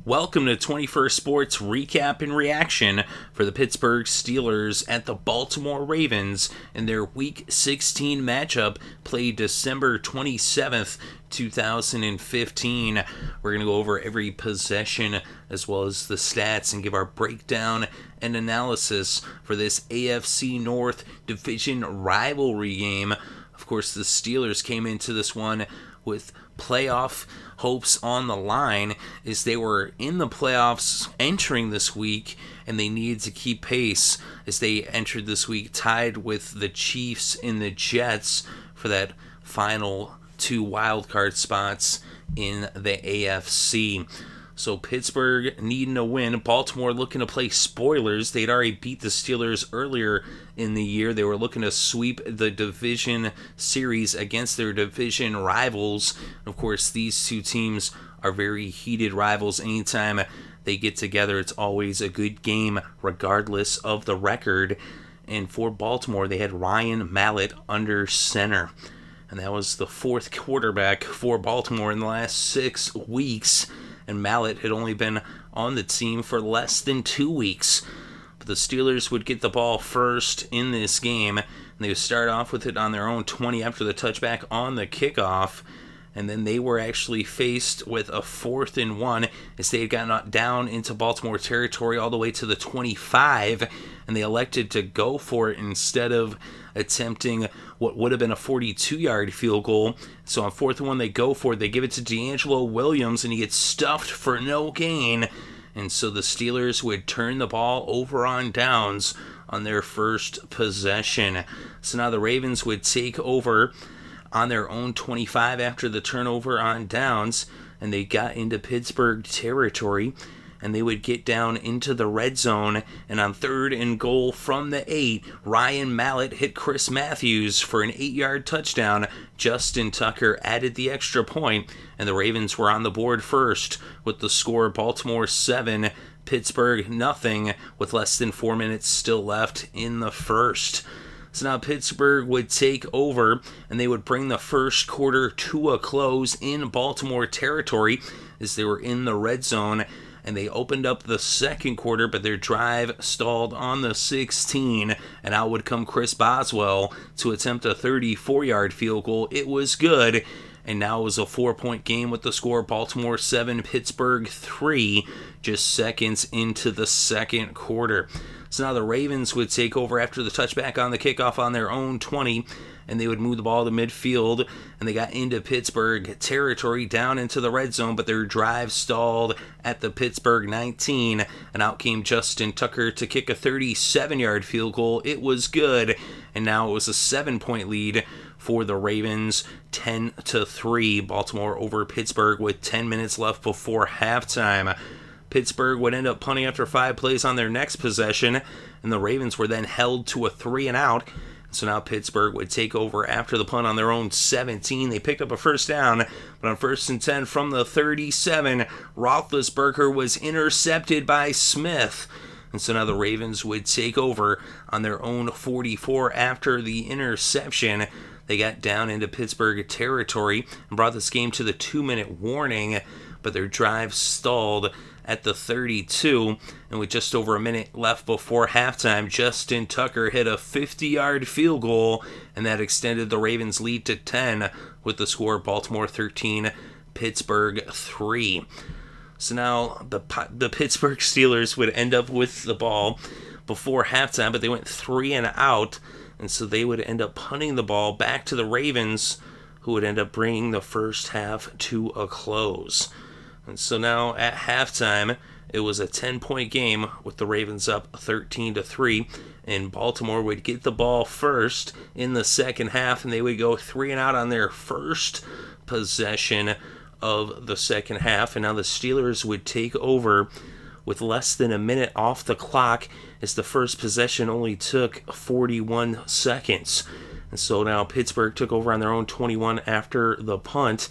Welcome to 21st Sports Recap and Reaction for the Pittsburgh Steelers at the Baltimore Ravens in their Week 16 matchup played December 27th, 2015. We're going to go over every possession as well as the stats and give our breakdown and analysis for this AFC North Division rivalry game. Of course, the Steelers came into this one with playoff hopes on the line as they were in the playoffs entering this week, and they needed to keep pace as they entered this week tied with the Chiefs and the Jets for that final two wildcard spots in the AFC. So Pittsburgh needing a win. Baltimore looking to play spoilers. They'd already beat the Steelers earlier in the year. They were looking to sweep the division series against their division rivals. Of course, these two teams are very heated rivals. Anytime they get together, it's always a good game, regardless of the record. And for Baltimore, they had Ryan Mallett under center. And that was the fourth quarterback for Baltimore in the last 6 weeks. And Mallett had only been on the team for less than 2 weeks. But the Steelers would get the ball first in this game, and they would start off with it on their own 20 after the touchback on the kickoff. And then they were actually faced with a 4th and 1 as they had gotten down into Baltimore territory all the way to the 25, and they elected to go for it instead of attempting what would have been a 42-yard field goal. So on 4th and 1, they go for it. They give it to DeAngelo Williams, and he gets stuffed for no gain. And so the Steelers would turn the ball over on downs on their first possession. So now the Ravens would take over on their own 25 after the turnover on downs, and they got into Pittsburgh territory, and they would get down into the red zone, and on 3rd and goal from the 8, Ryan Mallett hit Chris Matthews for an 8-yard touchdown. Justin Tucker added the extra point, and the Ravens were on the board first with the score Baltimore 7, Pittsburgh nothing, with less than 4 minutes still left in the first. So now Pittsburgh would take over, and they would bring the first quarter to a close in Baltimore territory as they were in the red zone, and they opened up the second quarter, but their drive stalled on the 16, and out would come Chris Boswell to attempt a 34-yard field goal. It was good, and now it was a 4-point game with the score Baltimore 7, Pittsburgh 3, just seconds into the second quarter. So now the Ravens would take over after the touchback on the kickoff on their own 20, and they would move the ball to midfield, and they got into Pittsburgh territory down into the red zone, but their drive stalled at the Pittsburgh 19, and out came Justin Tucker to kick a 37-yard field goal. It was good, and now it was a 7-point lead for the Ravens, 10-3, Baltimore over Pittsburgh with 10 minutes left before halftime. Pittsburgh would end up punting after 5 plays on their next possession, and the Ravens were then held to a 3-and-out. So now Pittsburgh would take over after the punt on their own 17. They picked up a first down, but on 1st and 10 from the 37, Roethlisberger was intercepted by Smith. And so now the Ravens would take over on their own 44 after the interception. They got down into Pittsburgh territory and brought this game to the 2-minute warning, but their drive stalled at the 32, and with just over a minute left before halftime, Justin Tucker hit a 50-yard field goal, and that extended the Ravens' lead to 10 with the score Baltimore 13, Pittsburgh 3. So now the Pittsburgh Steelers would end up with the ball before halftime, but they went 3-and-out, and so they would end up punting the ball back to the Ravens, who would end up bringing the first half to a close. And so now at halftime, it was a 10-point game with the Ravens up 13-3, and Baltimore would get the ball first in the second half, and they would go 3-and-out on their first possession of the second half, and now the Steelers would take over with less than a minute off the clock as the first possession only took 41 seconds. And so now Pittsburgh took over on their own 21 after the punt.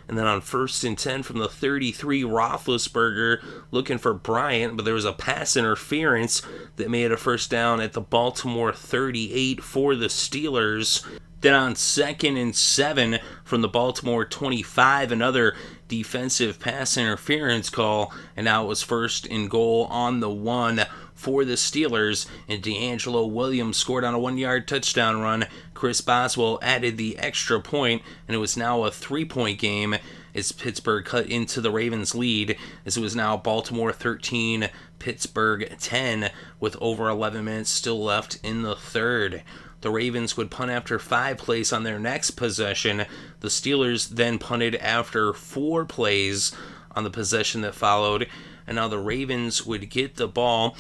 And then on 1st and 10 from the 33, Roethlisberger looking for Bryant, but there was a pass interference that made a first down at the Baltimore 38 for the Steelers. Then on 2nd and 7 from the Baltimore 25, another defensive pass interference call, and now it was first and goal on the 1 for the Steelers, and DeAngelo Williams scored on a 1-yard touchdown run. Chris Boswell added the extra point, and it was now a 3-point game as Pittsburgh cut into the Ravens' lead, as it was now Baltimore 13, Pittsburgh 10, with over 11 minutes still left in the third. The Ravens would punt after 5 plays on their next possession. The Steelers then punted after 4 plays on the possession that followed, and now the Ravens would get the ball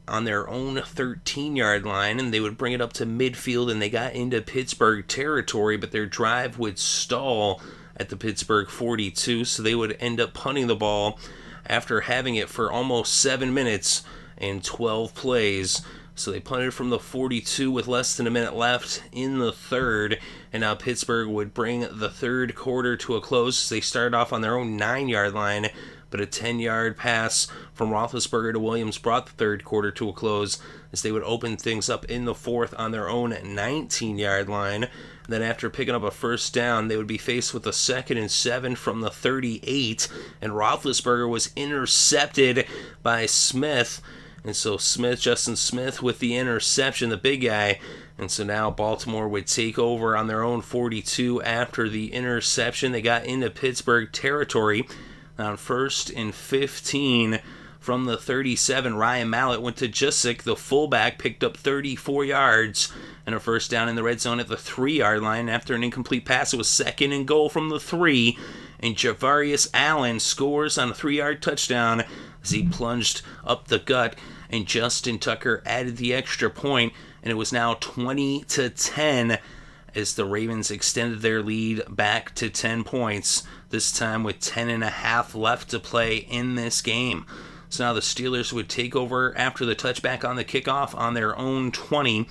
on their own 13-yard line, and they would bring it up to midfield, and they got into Pittsburgh territory, but their drive would stall at the Pittsburgh 42, so they would end up punting the ball after having it for almost 7 minutes and 12 plays. So they punted from the 42 with less than a minute left in the third, and now Pittsburgh would bring the third quarter to a close. They started off on their own 9-yard line, but a 10-yard pass from Roethlisberger to Williams brought the third quarter to a close, as they would open things up in the fourth on their own 19-yard line. Then after picking up a first down, they would be faced with a 2nd and 7 from the 38, and Roethlisberger was intercepted by Smith. And so Justin Smith with the interception, the big guy. And so now Baltimore would take over on their own 42 after the interception. They got into Pittsburgh territory. On 1st and 15 from the 37, Ryan Mallett went to Jusic, the fullback, picked up 34 yards and a first down in the red zone at the 3-yard line. After an incomplete pass, it was 2nd and goal from the 3, and Javarius Allen scores on a 3-yard touchdown as he plunged up the gut, and Justin Tucker added the extra point, and it was now 20-10 as the Ravens extended their lead back to 10 points, this time with 10.5 left to play in this game. So now the Steelers would take over after the touchback on the kickoff on their own 20,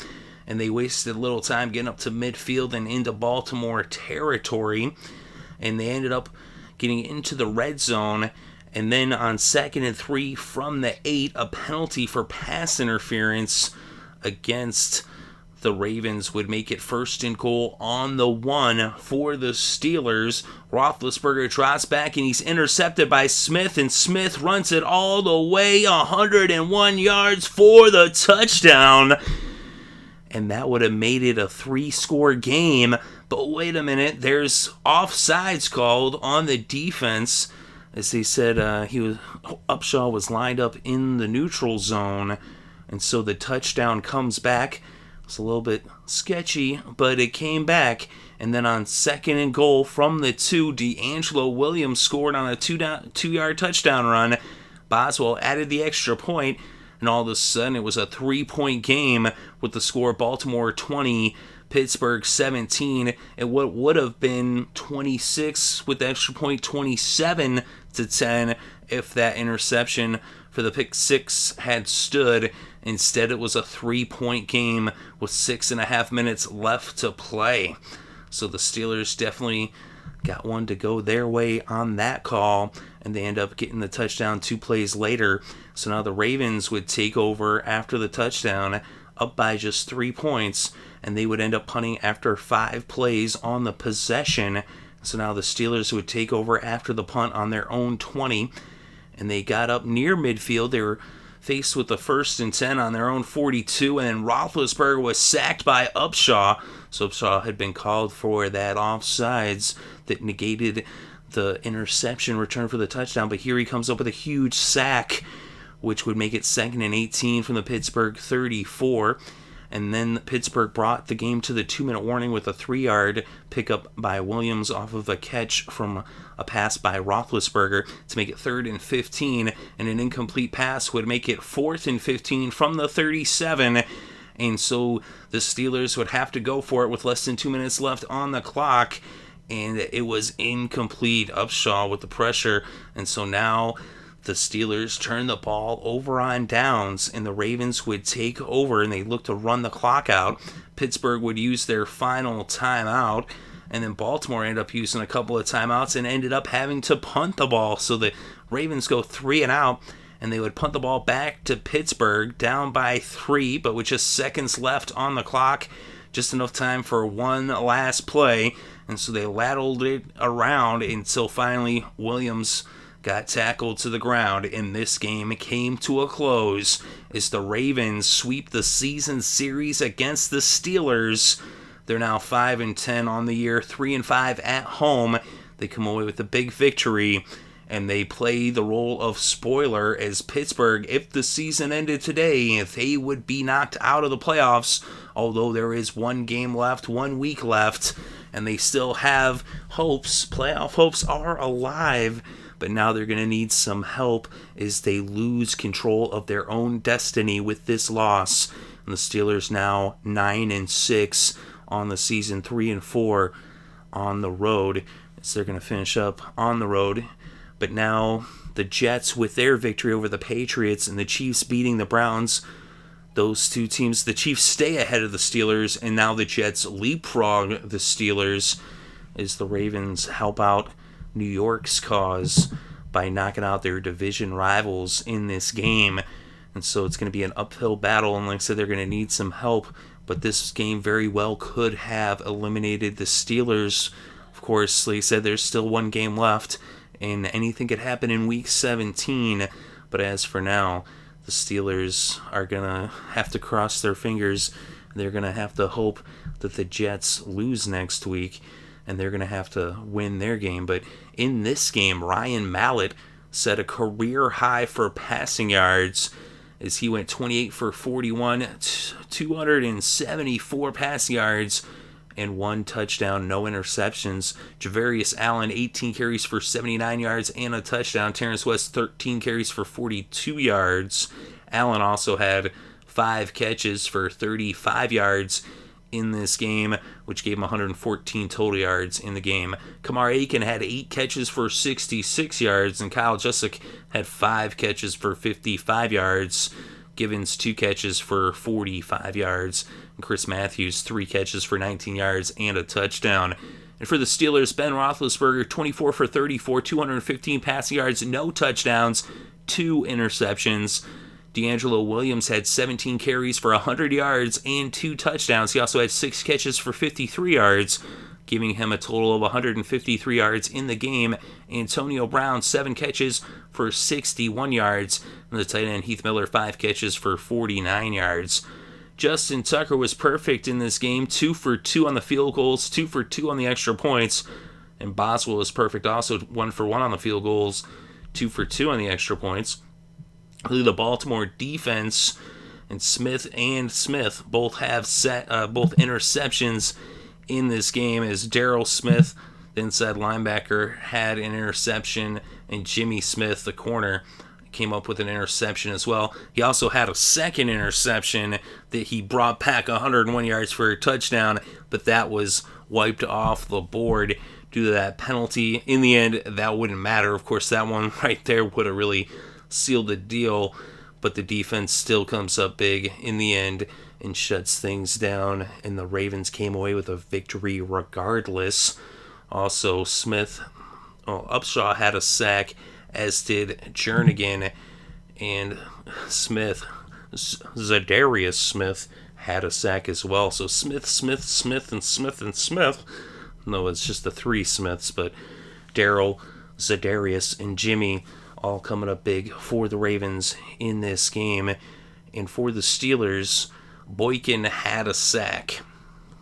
and they wasted little time getting up to midfield and into Baltimore territory, and they ended up getting into the red zone, and then on 2nd and 3 from the 8, a penalty for pass interference against the Ravens would make it 1st and goal on the 1 for the Steelers. Roethlisberger drops back and he's intercepted by Smith, and Smith runs it all the way 101 yards for the touchdown. And that would have made it a 3-score game. But wait a minute, there's offsides called on the defense. As they said, Upshaw was lined up in the neutral zone, and so the touchdown comes back. It's a little bit sketchy, but it came back. And then on 2nd and goal from the 2, DeAngelo Williams scored on a 2-yard touchdown run. Boswell added the extra point, and all of a sudden it was a 3-point game with the score Baltimore 20, Pittsburgh 17, and what would have been 26 with the extra point, 27-10 if that interception for the pick 6 had stood. Instead, it was a 3-point game with 6.5 minutes left to play. So the Steelers definitely got one to go their way on that call, and they end up getting the touchdown 2 plays later. So now the Ravens would take over after the touchdown, up by just 3 points, and they would end up punting after 5 plays on the possession. So now the Steelers would take over after the punt on their own 20, and they got up near midfield. They were faced with the 1st and 10 on their own 42, and then Roethlisberger was sacked by Upshaw. So Upshaw had been called for that offsides that negated the interception return for the touchdown, but here he comes up with a huge sack, which would make it 2nd and 18 from the Pittsburgh 34. And then Pittsburgh brought the game to the 2-minute warning with a 3-yard pickup by Williams off of a catch from a pass by Roethlisberger to make it 3rd and 15, and an incomplete pass would make it 4th and 15 from the 37, and so the Steelers would have to go for it with less than 2 minutes left on the clock, and it was incomplete. Upshaw with the pressure, and so now the Steelers turn the ball over on downs, and the Ravens would take over, and they look to run the clock out. Pittsburgh would use their final timeout, and then Baltimore ended up using a couple of timeouts and ended up having to punt the ball. So the Ravens go 3 and out, and they would punt the ball back to Pittsburgh, down by 3, but with just seconds left on the clock, just enough time for one last play, and so they ladled it around until finally Williams got tackled to the ground, and this game came to a close as the Ravens sweep the season series against the Steelers. They're now 5-10 on the year, 3-5 at home. They come away with a big victory, and they play the role of spoiler as Pittsburgh, if the season ended today, they would be knocked out of the playoffs, although there is 1 game left, 1 week left, and they still have hopes. Playoff hopes are alive, but now they're going to need some help as they lose control of their own destiny with this loss. And the Steelers now 9-6 on the season, 3-4 on the road, as they're going to finish up on the road. But now the Jets, with their victory over the Patriots and the Chiefs beating the Browns, those two teams, the Chiefs stay ahead of the Steelers, and now the Jets leapfrog the Steelers as the Ravens help out New York's cause by knocking out their division rivals in this game. And so it's going to be an uphill battle, and like I said, they're going to need some help, but this game very well could have eliminated the Steelers. Of course, like I said, there's still 1 game left, and anything could happen in week 17, but as for now, the Steelers are going to have to cross their fingers. They're going to have to hope that the Jets lose next week, and they're going to have to win their game. But in this game, Ryan Mallett set a career high for passing yards as he went 28 for 41, 274 passing yards, and 1 touchdown, no interceptions. Javarius Allen, 18 carries for 79 yards and a touchdown. Terrence West, 13 carries for 42 yards. Allen also had 5 catches for 35 yards in this game, which gave him 114 total yards in the game. Kamar Aiken had 8 catches for 66 yards, and Kyle Juszczyk had 5 catches for 55 yards. Givens, 2 catches for 45 yards. And Chris Matthews, 3 catches for 19 yards and a touchdown. And for the Steelers, Ben Roethlisberger, 24 for 34, 215 passing yards, no touchdowns, 2 interceptions. DeAngelo Williams had 17 carries for 100 yards and 2 touchdowns. He also had 6 catches for 53 yards, giving him a total of 153 yards in the game. Antonio Brown, 7 catches for 61 yards. And the tight end Heath Miller, 5 catches for 49 yards. Justin Tucker was perfect in this game, 2 for 2 on the field goals, 2 for 2 on the extra points. And Boswell was perfect also, 1 for 1 on the field goals, 2 for 2 on the extra points. The Baltimore defense and Smith both have set both interceptions in this game, as Darryl Smith, the inside linebacker, had an interception, and Jimmy Smith, the corner, came up with an interception as well. He also had a second interception that he brought back 101 yards for a touchdown, but that was wiped off the board due to that penalty. In the end, that wouldn't matter. Of course, that one right there would have really sealed the deal, but the defense still comes up big in the end and shuts things down, and the Ravens came away with a victory regardless. Also, Upshaw had a sack, as did Jernigan, and Zadarius Smith had a sack as well. So Smith. No, it's just the 3 Smiths, but Darryl, Zadarius, and Jimmy all coming up big for the Ravens in this game. And for the Steelers, Boykin had a sack.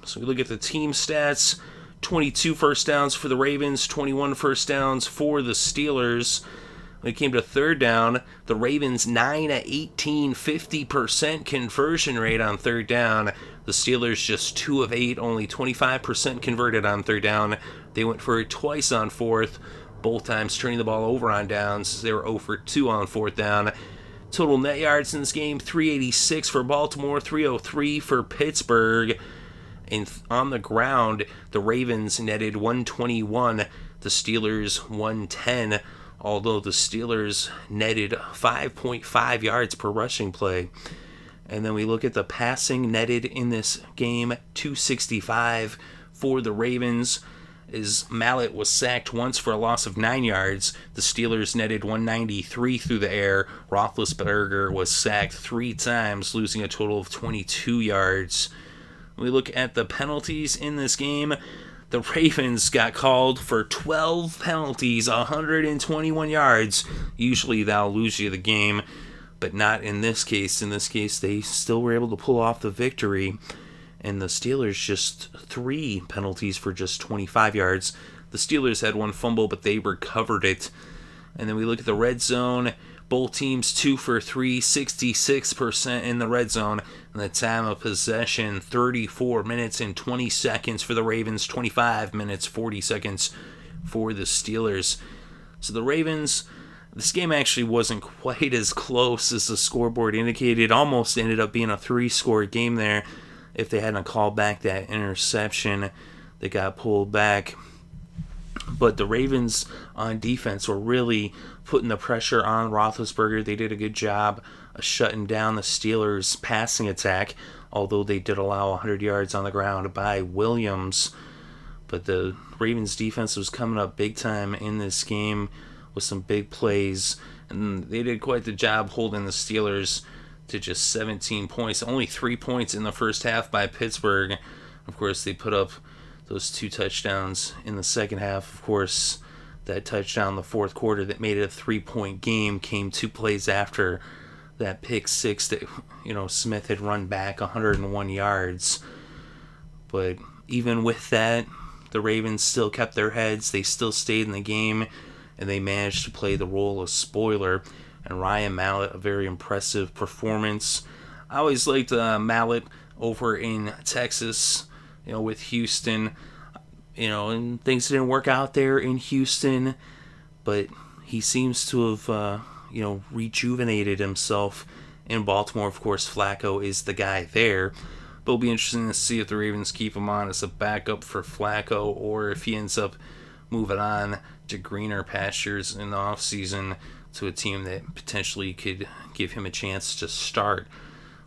So we look at the team stats: 22 first downs for the Ravens, 21 first downs for the Steelers. When it came to third down, the Ravens 9-18, 50% conversion rate on third down. The Steelers just 2 of 8, only 25% converted on third down. They went for it twice on fourth, both times turning the ball over on downs. They were 0 for 2 on fourth down. Total net yards in this game, 386 for Baltimore, 303 for Pittsburgh. And on the ground, the Ravens netted 121, the Steelers 110, although the Steelers netted 5.5 yards per rushing play. And then we look at the passing netted in this game, 265 for the Ravens, as Mallett was sacked once for a loss of 9 yards. The Steelers netted 193 through the air. Roethlisberger was sacked 3 times, losing a total of 22 yards. We look at the penalties in this game. the Ravens got called for 12 penalties, 121 yards. Usually that'll lose you the game, but not in this case. In this case, they still were able to pull off the victory. And the Steelers just 3 penalties for just 25 yards. The Steelers had 1 fumble, but they recovered it. And then we look at the red zone. Both teams 2 for 3, 66% in the red zone. And the time of possession, 34 minutes and 20 seconds for the Ravens, 25 minutes, 40 seconds for the Steelers. So the Ravens, this game actually wasn't quite as close as the scoreboard indicated. Almost ended up being a 3-score game there if they hadn't called back that interception that got pulled back. But the Ravens on defense were really putting the pressure on Roethlisberger. They did a good job of shutting down the Steelers' passing attack, although they did allow 100 yards on the ground by Williams. But the Ravens defense was coming up big time in this game with some big plays, and they did quite the job holding the Steelers to just 17 points. Only 3 points in the first half by Pittsburgh. Of course, they put up those 2 touchdowns in the second half. Of course, that touchdown in the fourth quarter that made it a 3-point game came 2 plays after that pick 6 that, Smith had run back 101 yards. But even with that, the Ravens still kept their heads. They still stayed in the game, and they managed to play the role of spoiler. And Ryan Mallett, a very impressive performance. I always liked Mallett over in Texas, with Houston, and things didn't work out there in Houston, but he seems to have, rejuvenated himself in Baltimore. Of course, Flacco is the guy there, but it'll be interesting to see if the Ravens keep him on as a backup for Flacco, or if he ends up moving on to greener pastures in the offseason to a team that potentially could give him a chance to start.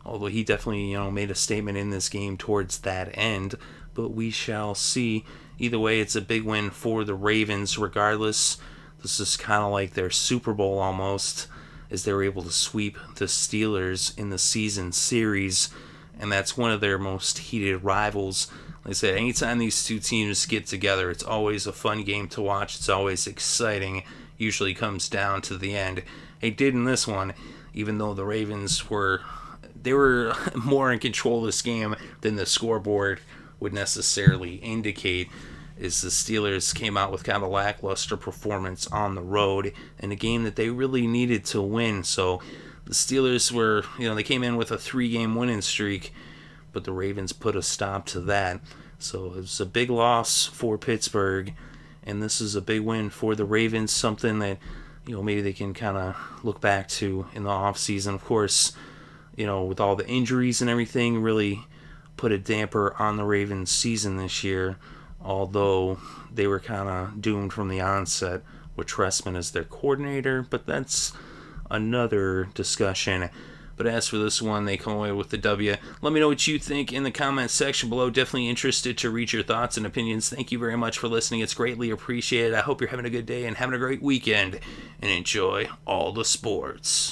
Although he definitely, made a statement in this game towards that end. But we shall see. Either way, it's a big win for the Ravens regardless. This is kind of like their Super Bowl almost, as they were able to sweep the Steelers in the season series. And that's one of their most heated rivals. Like I said, anytime these two teams get together, it's always a fun game to watch. It's always exciting. Usually comes down to the end. It did in this one, even though the Ravens were more in control of this game than the scoreboard would necessarily indicate, is the Steelers came out with kind of a lackluster performance on the road in a game that they really needed to win. So the Steelers were, they came in with a 3-game winning streak, but the Ravens put a stop to that. So it was a big loss for Pittsburgh, and this is a big win for the Ravens, something that, maybe they can kind of look back to in the offseason. Of course, with all the injuries and everything, really put a damper on the Ravens' season this year, although they were kind of doomed from the onset with Trestman as their coordinator, but that's another discussion. But as for this one, they come away with the W. Let me know what you think in the comments section below. Definitely interested to read your thoughts and opinions. Thank you very much for listening. It's greatly appreciated. I hope you're having a good day and having a great weekend, and enjoy all the sports.